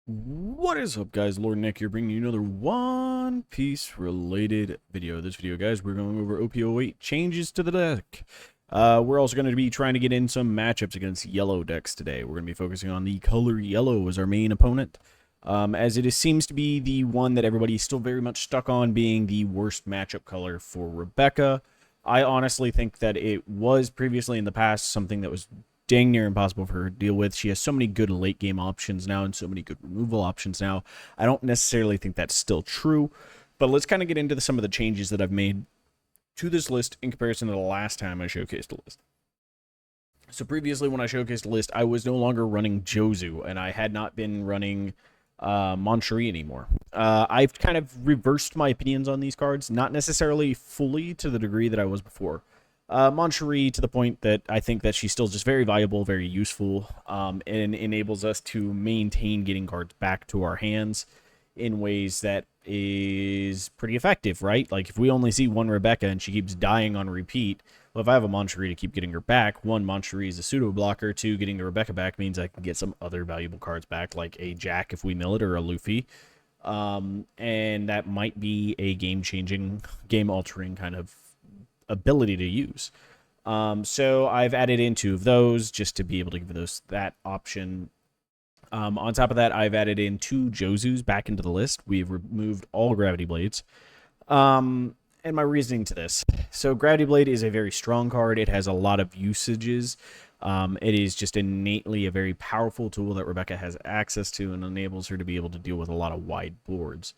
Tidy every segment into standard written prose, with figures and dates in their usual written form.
What is up, guys? Lord Nick here, bringing you another One Piece related video. This video, guys, we're going over OP08 changes to the deck. We're also going to be trying to get in some matchups against yellow decks today. We're going to be focusing on the color yellow as our main opponent, as it seems to be the one that everybody's still very much stuck on being the worst matchup color for Rebecca. I honestly think that it was previously in the past something that was dang near impossible for her to deal with. She has so many good late game options now and so many good removal options now. I don't necessarily think that's still true, but let's kind of get into some of the changes that I've made to this list in comparison to the last time I showcased the list. So previously when I showcased the list, I was no longer running Jozu, and I had not been running Moncherie anymore. I've kind of reversed my opinions on these cards, not necessarily fully to the degree that I was before. Moncherie to the point that I think that she's still just very valuable, very useful, and enables us to maintain getting cards back to our hands in ways that is pretty effective, right? Like, if we only see one Rebecca and she keeps dying on repeat, well, if I have a Moncherie to keep getting her back, one, Moncherie is a pseudo blocker, two, getting the Rebecca back means I can get some other valuable cards back, like a Jack if we mill it, or a Luffy. And that might be a game-changing, game-altering kind of ability to use. So I've added in two of those just to be able to give those that option. On top of that, I've added in two Jozus back into the list. We've removed all Gravity Blades. And my reasoning to this. So Gravity Blade is a very strong card. It has a lot of usages. It is just innately a very powerful tool that Rebecca has access to and enables her to be able to deal with a lot of wide boards.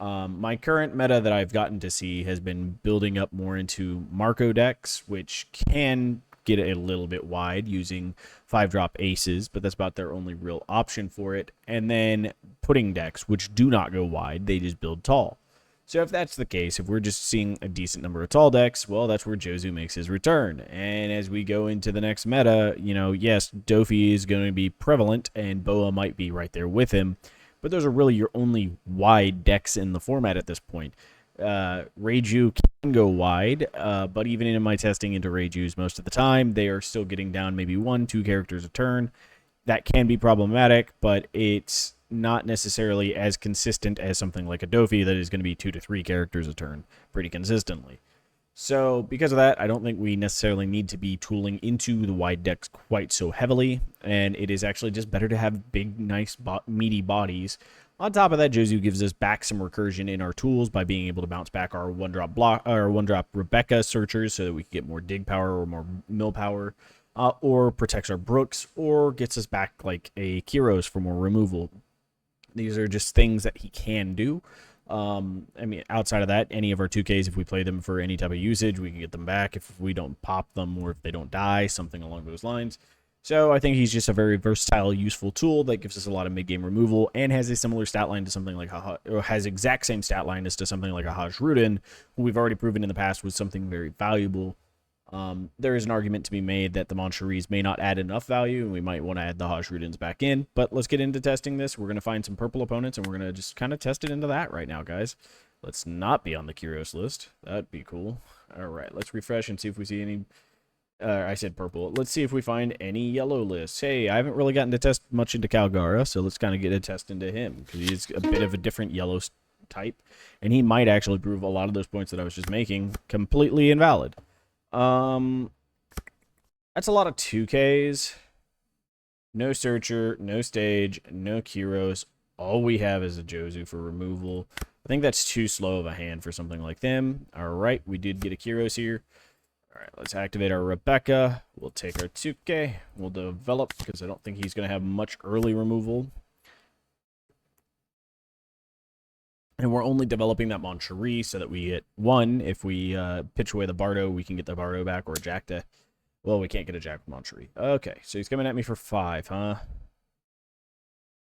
My current meta that I've gotten to see has been building up more into Marco decks, which can get a little bit wide using 5-drop aces, but that's about their only real option for it. And then Pudding decks, which do not go wide, they just build tall. So if that's the case, if we're just seeing a decent number of tall decks, well, that's where Jozu makes his return. And as we go into the next meta, you know, yes, Dofi is going to be prevalent, and Boa might be right there with him. But those are really your only wide decks in the format at this point. Reiju can go wide, but even in my testing into Reijus most of the time, they are still getting down maybe 1-2 characters a turn. That can be problematic, but it's not necessarily as consistent as something like a Dofi that is going to be 2 to 3 characters a turn pretty consistently. So because of that, I don't think we necessarily need to be tooling into the wide decks quite so heavily, and it is actually just better to have big, nice, meaty bodies. On top of that, Jozu gives us back some recursion in our tools by being able to bounce back our one-drop block or one-drop Rebecca searchers so that we can get more dig power or more mill power, or protects our Brooks, or gets us back like a Kyros for more removal. These are just things that he can do. I mean, outside of that, any of our 2Ks, if we play them for any type of usage, we can get them back if we don't pop them or if they don't die, something along those lines. So I think he's just a very versatile, useful tool that gives us a lot of mid-game removal and has a similar stat line to something like or has exact same stat line as to something like a Haj Rudin, who we've already proven in the past was something very valuable. There is an argument to be made that the Moncheries may not add enough value, and we might want to add the Haj Rudins back in. But let's get into testing this. We're going to find some purple opponents, and we're going to just kind of test it into that right now, guys. Let's not be on the Kyros list. That'd be cool. All right, let's refresh and see if we see any... I said purple. Let's see if we find any yellow lists. Hey, I haven't really gotten to test much into Kalgara, so let's kind of get a test into him, because he's a bit of a different yellow type, and he might actually prove a lot of those points that I was just making completely invalid. That's a lot of 2Ks. No Searcher, no Stage, no Kyros. All we have is a Jozu for removal. I think that's too slow of a hand for something like them. Alright, we did get a Kyros here. Alright, let's activate our Rebecca. We'll take our 2K. We'll develop, because I don't think he's going to have much early removal. And we're only developing that Moncherie so that we get one. If we pitch away the Bardo, we can get the Bardo back, or a Jack to... Well, we can't get a Jack with Moncherie. Okay, so he's coming at me for 5, huh?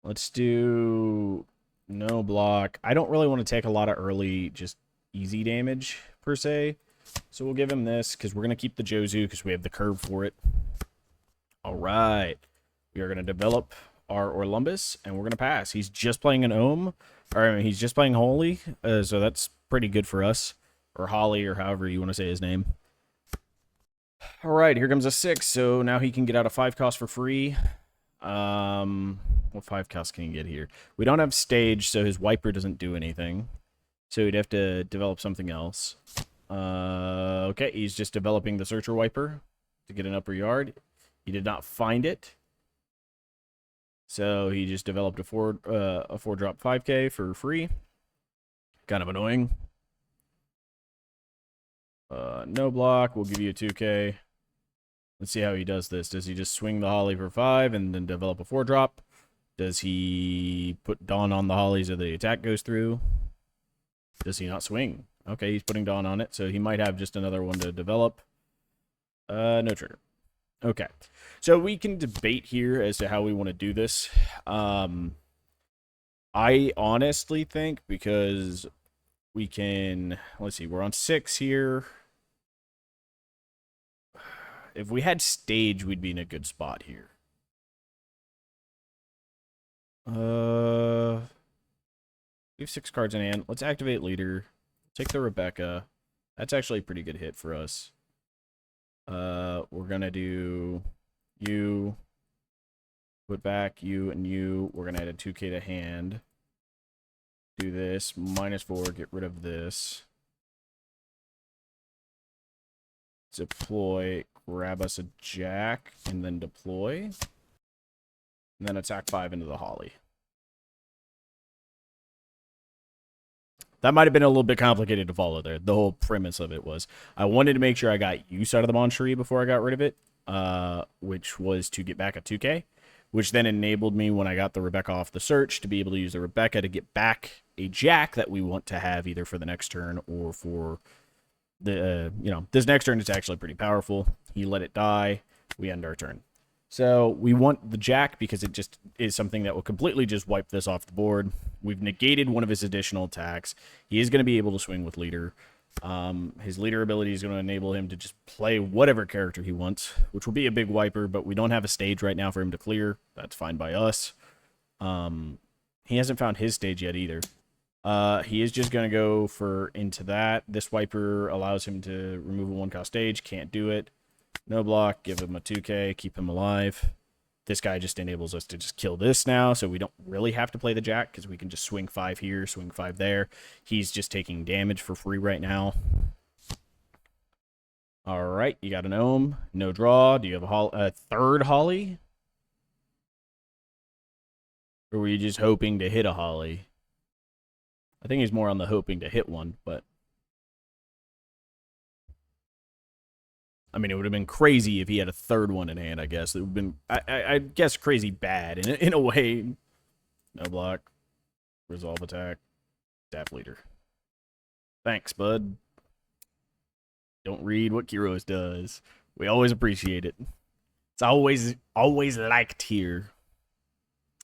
Let's do... No block. I don't really want to take a lot of early, just easy damage, per se. So we'll give him this, because we're going to keep the Jozu, because we have the curve for it. Alright. We are going to develop our Orlumbus, and we're going to pass. He's just playing an Ohm. Or he's just playing Holy, so that's pretty good for us. Or Holly, or however you want to say his name. Alright, here comes a 6, so now he can get out a 5 cost for free. What 5 costs can he get here? We don't have stage, so his wiper doesn't do anything. So he'd have to develop something else. Okay, he's just developing the searcher wiper to get an upper yard. He did not find it. So he just developed a 4-drop 5K for free. Kind of annoying. No block. We'll give you a 2K. Let's see how he does this. Does he just swing the holly for 5 and then develop a 4-drop? Does he put Dawn on the holly so the attack goes through? Does he not swing? Okay, he's putting Dawn on it, so he might have just another one to develop. No trigger. Okay. So we can debate here as to how we want to do this. I honestly think because we can... Let's see, we're on 6 here. If we had stage, we'd be in a good spot here. We have 6 cards in hand. Let's activate leader. Take the Rebecca. That's actually a pretty good hit for us. We're gonna do you. Put back you and you. We're gonna add a 2K to hand. Do this. -4. Get rid of this. Deploy. Grab us a jack. And then deploy. And then attack 5 into the holly. That might have been a little bit complicated to follow there. The whole premise of it was I wanted to make sure I got use out of the Moncherie before I got rid of it, which was to get back a 2K, which then enabled me when I got the Rebecca off the search to be able to use the Rebecca to get back a jack that we want to have either for the next turn or for the, this next turn is actually pretty powerful. He let it die. We end our turn. So we want the jack because it just is something that will completely just wipe this off the board. We've negated one of his additional attacks. He is going to be able to swing with leader. His leader ability is going to enable him to just play whatever character he wants, which will be a big wiper, but we don't have a stage right now for him to clear. That's fine by us. He hasn't found his stage yet either. He is just going to go for into that. This wiper allows him to remove a 1-cost stage. Can't do it. No block, give him a 2K, keep him alive. This guy just enables us to just kill this now, so we don't really have to play the jack, because we can just swing 5 here, swing 5 there. He's just taking damage for free right now. Alright, you got an ohm. No draw. Do you have a third holly? Or were you just hoping to hit a holly? I think he's more on the hoping to hit one, but... I mean, it would have been crazy if he had a third one in hand, I guess. It would have been, I guess, crazy bad in a way. No block. Resolve attack. Staff leader. Thanks, bud. Don't read what Kiros does. We always appreciate it. It's always liked here.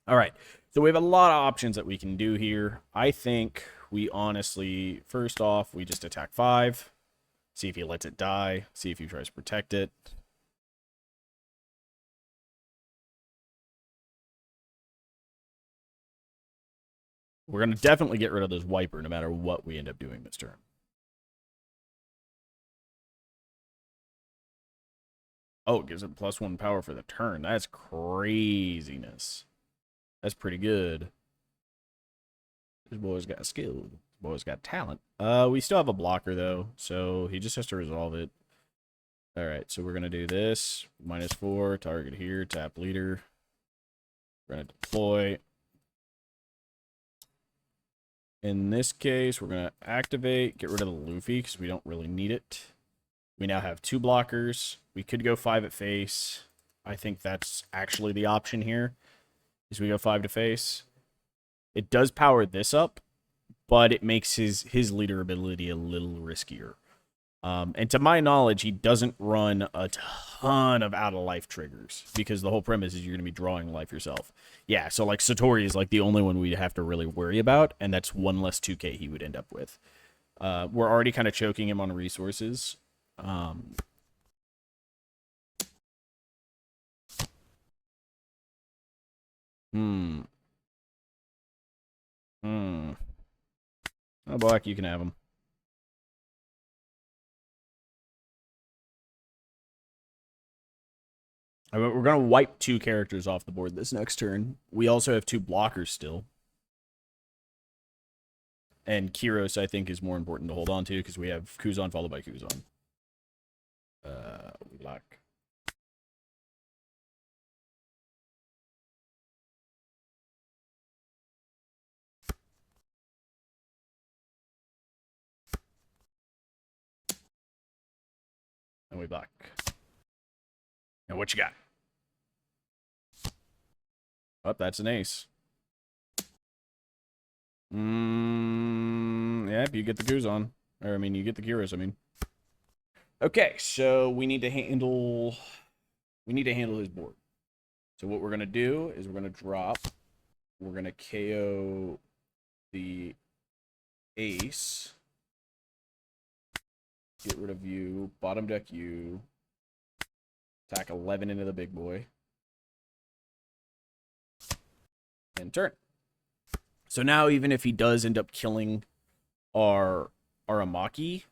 All right. So we have a lot of options that we can do here. I think we honestly, first off, we just attack 5. See if he lets it die. See if he tries to protect it. We're going to definitely get rid of this wiper no matter what we end up doing this turn. Oh, it gives it +1 power for the turn. That's craziness. That's pretty good. This boy's got skill. This boy's got talent. We still have a blocker, though, so he just has to resolve it. Alright, so we're going to do this. -4, target here, tap leader. We're going to deploy. In this case, we're going to activate, get rid of the Luffy, because we don't really need it. We now have 2 blockers. We could go 5 at face. I think that's actually the option here, is we go 5 to face. It does power this up, but it makes his leader ability a little riskier. And to my knowledge, he doesn't run a ton of out-of-life triggers, because the whole premise is you're going to be drawing life yourself. Yeah, so like Satori is like the only one we'd have to really worry about, and that's 1 less 2K he would end up with. We're already kind of choking him on resources. Oh, Black, you can have him. I mean, we're going to wipe 2 characters off the board this next turn. We also have 2 blockers still. And Kyros, I think, is more important to hold on to because we have Kuzan followed by Kuzan. Block. And we block. Now what you got? Oh, that's an ace. Yeah, you get the Kuzan. Or, I mean, you get the Kyros, I mean. Okay, so we need to handle his board. So what we're gonna do is we're gonna drop. We're gonna KO the ace. Get rid of you. Bottom deck you. Attack 11 into the big boy. And turn. So now even if he does end up killing our Amaki,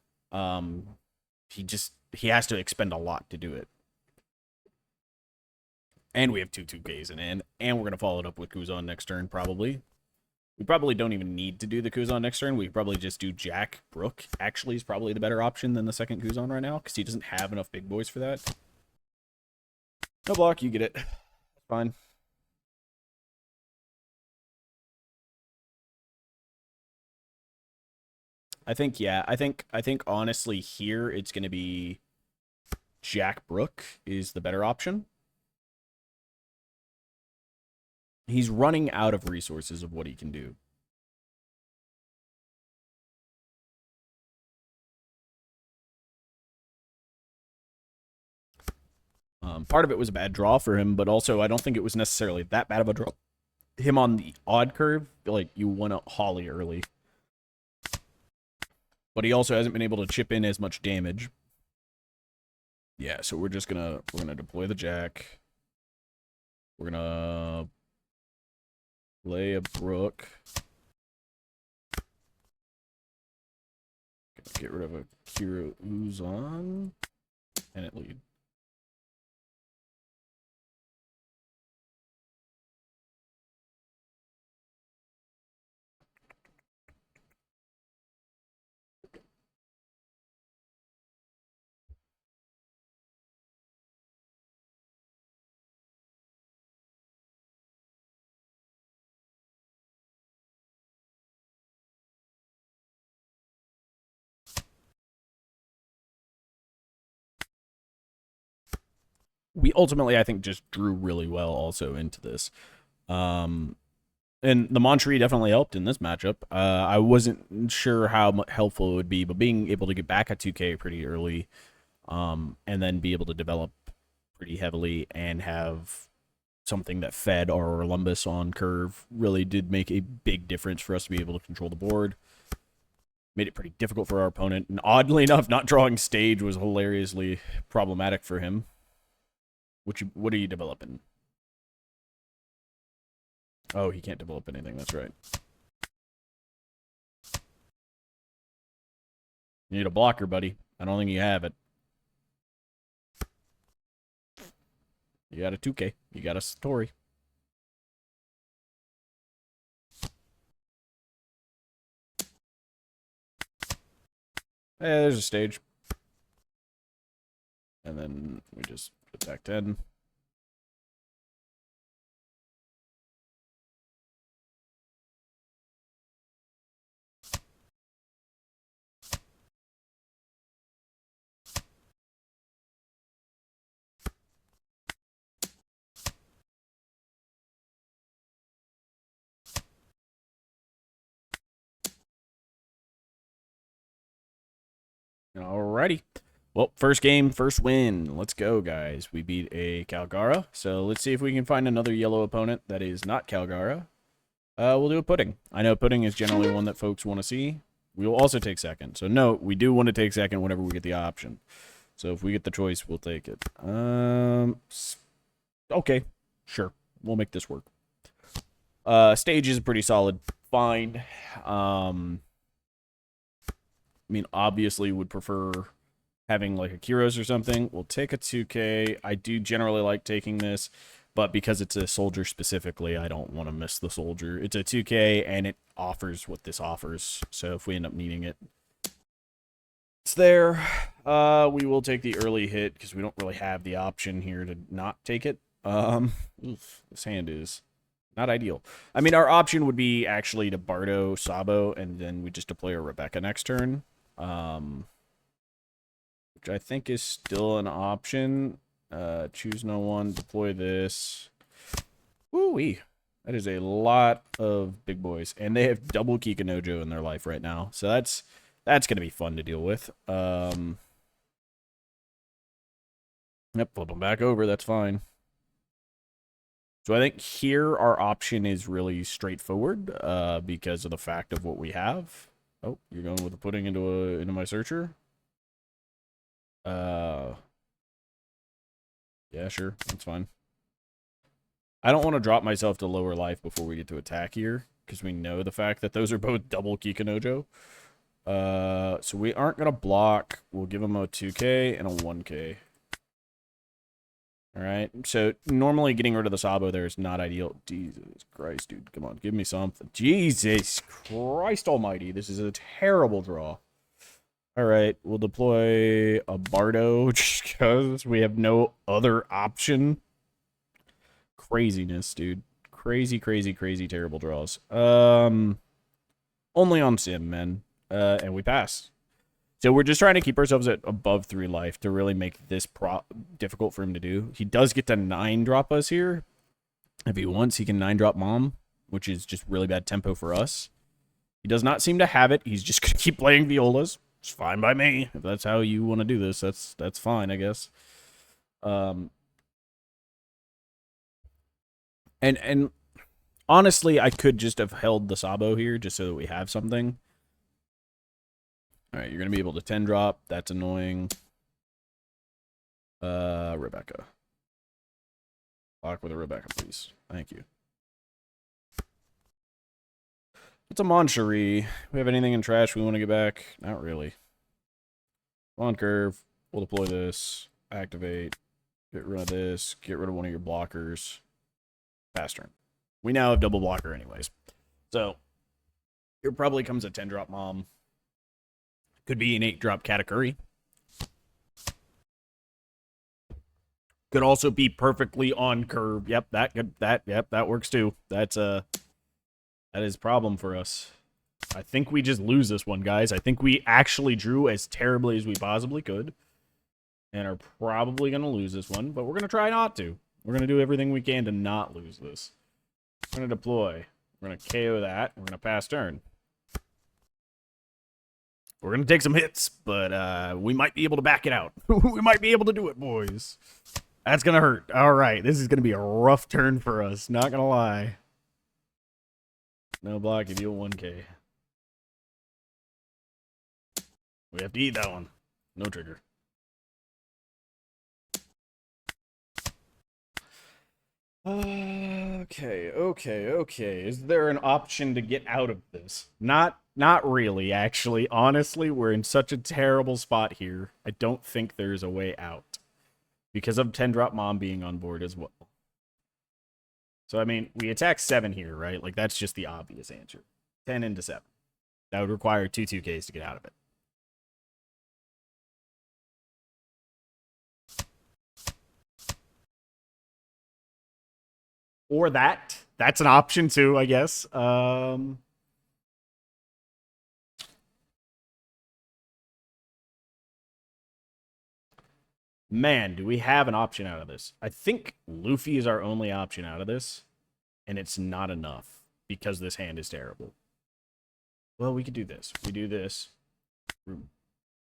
he has to expend a lot to do it. And we have 2/2Ks in hand, and we're going to follow it up with Kuzan next turn, probably. We probably don't even need to do the Kuzan next turn. We could probably just do Jack. Brook, actually, is probably the better option than the second Kuzan right now, because he doesn't have enough big boys for that. No block, you get it. Fine. I think, yeah, I think honestly here it's going to be Jack Brook is the better option. He's running out of resources of what he can do. Part of it was a bad draw for him, but also I don't think it was necessarily that bad of a draw. Him on the odd curve, like you want to Holly early. But he also hasn't been able to chip in as much damage. Yeah, so we're gonna deploy the Jack. We're gonna play a Brook. Get rid of a Kuzan. And it lead. We ultimately, I think, just drew really well also into this. And the Montree definitely helped in this matchup. I wasn't sure how helpful it would be, but being able to get back at 2K pretty early, and then be able to develop pretty heavily and have something that fed our Olympus on curve really did make a big difference for us to be able to control the board. Made it pretty difficult for our opponent. And oddly enough, not drawing stage was hilariously problematic for him. What are you developing? Oh, he can't develop anything. That's right. You need a blocker, buddy. I don't think you have it. You got a 2K. You got a Satori. There's a stage. And then we just attack 10. Alrighty. Well, first game, first win. Let's go, guys. We beat a Kalgara. So let's see if we can find another yellow opponent that is not Kalgara. We'll do a Pudding. I know Pudding is generally one that folks want to see. We will also take second. So no, we do want to take second whenever we get the option. So if we get the choice, we'll take it. Okay, sure. We'll make this work. Stage is pretty solid. Fine. I mean, obviously would prefer having like a Kyros or something. We'll take a 2K. I do generally like taking this, but because it's a soldier specifically, I don't want to miss the soldier. It's a 2K, and it offers what this offers, so if we end up needing it, it's there. We will take the early hit, because we don't really have the option here to not take it. This hand is not ideal. I mean, our option would be actually to Bardo, Sabo, and then we just deploy a Rebecca next turn. Which I think is still an option. Choose no one, deploy this. Woo-wee. That is a lot of big boys. And they have double Kikanojo in their life right now. So that's going to be fun to deal with. Yep, flip them back over. That's fine. So I think here our option is really straightforward because of the fact of what we have. Oh, you're going with the pudding into my searcher? Yeah, sure. That's fine. I don't want to drop myself to lower life before we get to attack here, because we know the fact that those are both double Kikanojo. So we aren't going to block. We'll give them a 2K and a 1K. Alright, so normally getting rid of the Sabo there is not ideal. Jesus Christ, dude. Come on, give me something. Jesus Christ almighty. This is a terrible draw. Alright, we'll deploy a Bardo just because we have no other option. Craziness, dude. Crazy, crazy, crazy terrible draws. Only on Sim, man. And we pass. So we're just trying to keep ourselves at above 3 life to really make this difficult for him to do. He does get to 9-drop us here. If he wants, he can 9-drop Mom, which is just really bad tempo for us. He does not seem to have it. He's just going to keep playing Violas. It's fine by me. If that's how you want to do this, that's fine, I guess. And honestly, I could just have held the Sabo here just so that we have something. All right, you're going to be able to 10-drop. That's annoying. Rebecca. Lock with a Rebecca, please. Thank you. It's a Moncherie. We have anything in trash we want to get back? Not really. On curve. We'll deploy this. Activate. Get rid of this. Get rid of one of your blockers. Pass turn. We now have double blocker anyways. So, here probably comes a 10-drop Mom. Could be an 8-drop Katakuri. Could also be perfectly on curve. Yep, that works too. That is a problem for us. I think we just lose this one, guys. I think we actually drew as terribly as we possibly could. And are probably going to lose this one. But we're going to try not to. We're going to do everything we can to not lose this. We're going to deploy. We're going to KO that. We're going to pass turn. We're going to take some hits, but we might be able to back it out. We might be able to do it, boys. That's going to hurt. All right, this is going to be a rough turn for us. Not going to lie. No block, you deal 1K. We have to eat that one. No trigger. Okay. Is there an option to get out of this? Not really, actually. Honestly, we're in such a terrible spot here. I don't think there's a way out. Because of 10-drop Mom being on board as well. So, I mean, we attack 7 here, right? Like, that's just the obvious answer. 10 into 7. That would require 2 2Ks to get out of it. Or that. That's an option, too, I guess. Man, do we have an option out of this? I think Luffy is our only option out of this. And it's not enough. Because this hand is terrible. Well, we could do this. We do this.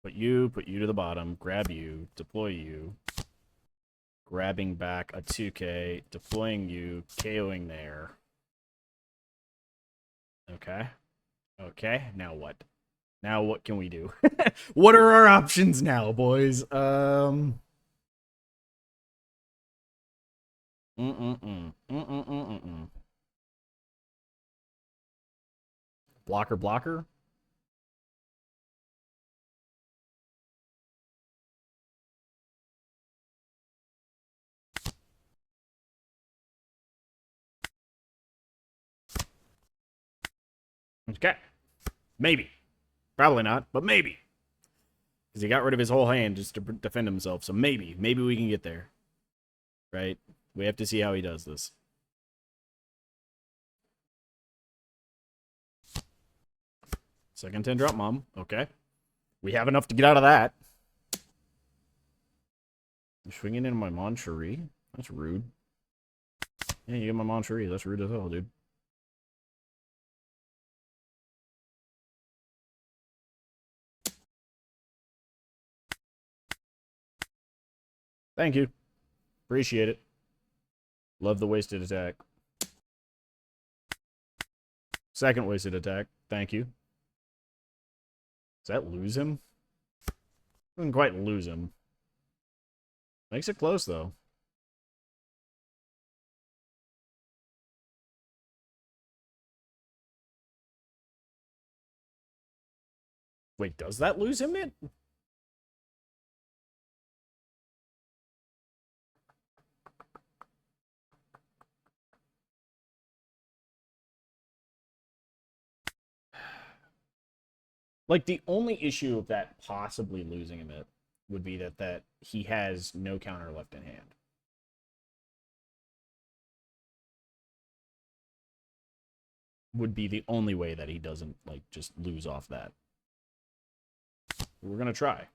Put you to the bottom. Grab you. Deploy you. Grabbing back a 2K. Deploying you. KOing there. Okay. Okay. Now what? Now what can we do? What are our options now, boys? Blocker. Okay. Maybe. Probably not, but maybe. Because he got rid of his whole hand just to defend himself. So maybe. Maybe we can get there. Right? We have to see how he does this. Second 10 drop mom. Okay. We have enough to get out of that. You're swinging into my Moncherie? That's rude. Yeah, you get my Moncherie. That's rude as hell, dude. Thank you. Appreciate it. Love the wasted attack. Second wasted attack. Thank you. Does that lose him? Doesn't quite lose him. Makes it close, though. Wait, does that lose him it? Like, the only issue of that possibly losing him it would be that he has no counter left in hand. Would be the only way that he doesn't, like, just lose off that. We're gonna try.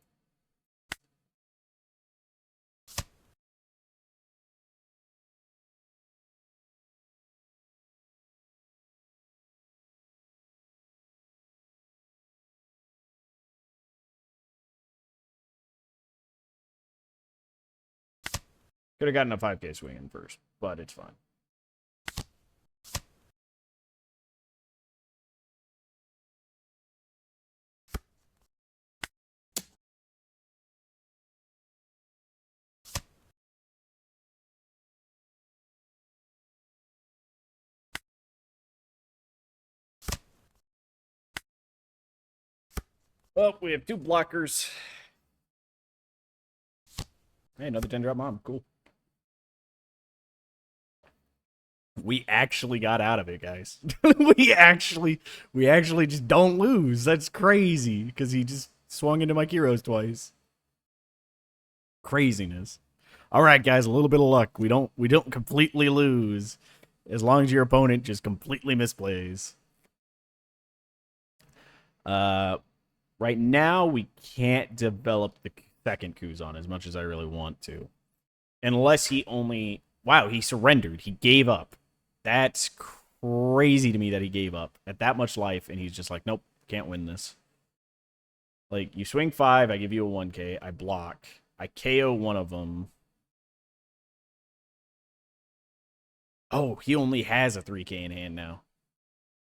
Could have gotten a 5K swing in first, but it's fine. Well, we have 2 blockers. Hey, another 10 drop mom. Cool. We actually got out of it, guys. we actually just don't lose. That's crazy because he just swung into my Kyros twice. Craziness. All right, guys, a little bit of luck. We don't completely lose as long as your opponent just completely misplays. Right now we can't develop the second Kuzan as much as I really want to, unless he only. Wow, he surrendered. He gave up. That's crazy to me that he gave up at that much life, and he's just like, nope, can't win this. Like, you swing 5, I give you a 1K, I block, I KO one of them. Oh, he only has a 3K in hand now.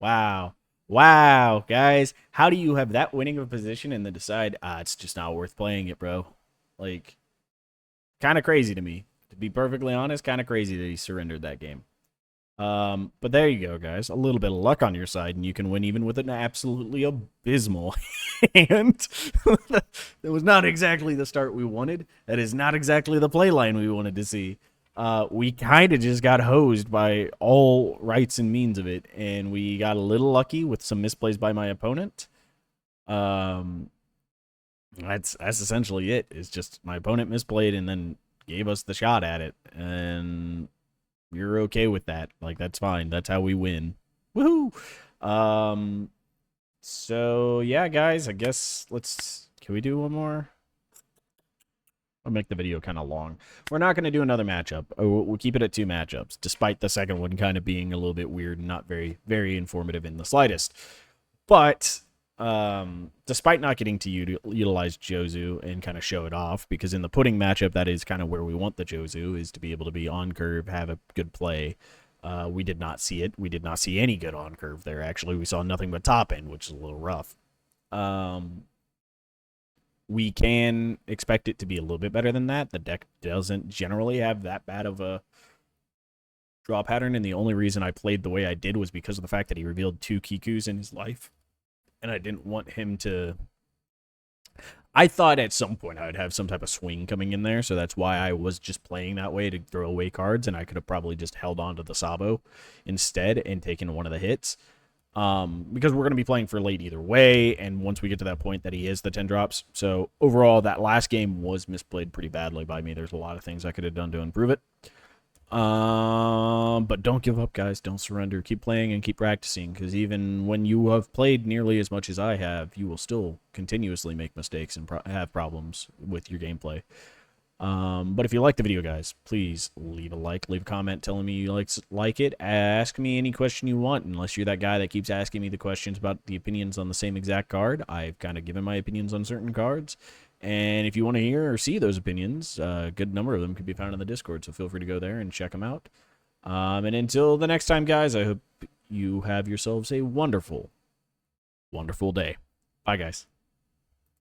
Wow. Wow, guys. How do you have that winning of a position and then decide, it's just not worth playing it, bro? Like, kind of crazy to me. To be perfectly honest, kind of crazy that he surrendered that game. But there you go, guys. A little bit of luck on your side, and you can win even with an absolutely abysmal hand. That was not exactly the start we wanted. That is not exactly the play line we wanted to see. We kind of just got hosed by all rights and means of it, and we got a little lucky with some misplays by my opponent. That's essentially it. It's just my opponent misplayed and then gave us the shot at it, and you're okay with that. Like, that's fine. That's how we win. Woohoo! So yeah, guys, I guess can we do one more? I'll make the video kind of long. We're not going to do another matchup. We'll keep it at 2 matchups, despite the second one kind of being a little bit weird and not very, very informative in the slightest. But despite not getting to utilize Jozu and kind of show it off, because in the pudding matchup, that is kind of where we want the Jozu, is to be able to be on curve, have a good play. We did not see it. We did not see any good on curve there, actually. We saw nothing but top end, which is a little rough. We can expect it to be a little bit better than that. The deck doesn't generally have that bad of a draw pattern, and the only reason I played the way I did was because of the fact that he revealed 2 Kikus in his life, and I didn't want him to... I thought at some point I would have some type of swing coming in there, so that's why I was just playing that way to throw away cards, and I could have probably just held on to the Sabo instead and taken one of the hits. Because we're going to be playing for late either way, and once we get to that point that he is the 10 drops. So overall, that last game was misplayed pretty badly by me. There's a lot of things I could have done to improve it. But don't give up, guys. Don't surrender. Keep playing and keep practicing, because even when you have played nearly as much as I have, you will still continuously make mistakes and have problems with your gameplay. But if you like the video, guys, please leave a like, leave a comment telling me you like it. Ask me any question you want, unless you're that guy that keeps asking me the questions about the opinions on the same exact card. I've kind of given my opinions on certain cards. And if you want to hear or see those opinions, a good number of them can be found in the Discord, so feel free to go there and check them out. And until the next time, guys, I hope you have yourselves a wonderful, wonderful day. Bye, guys.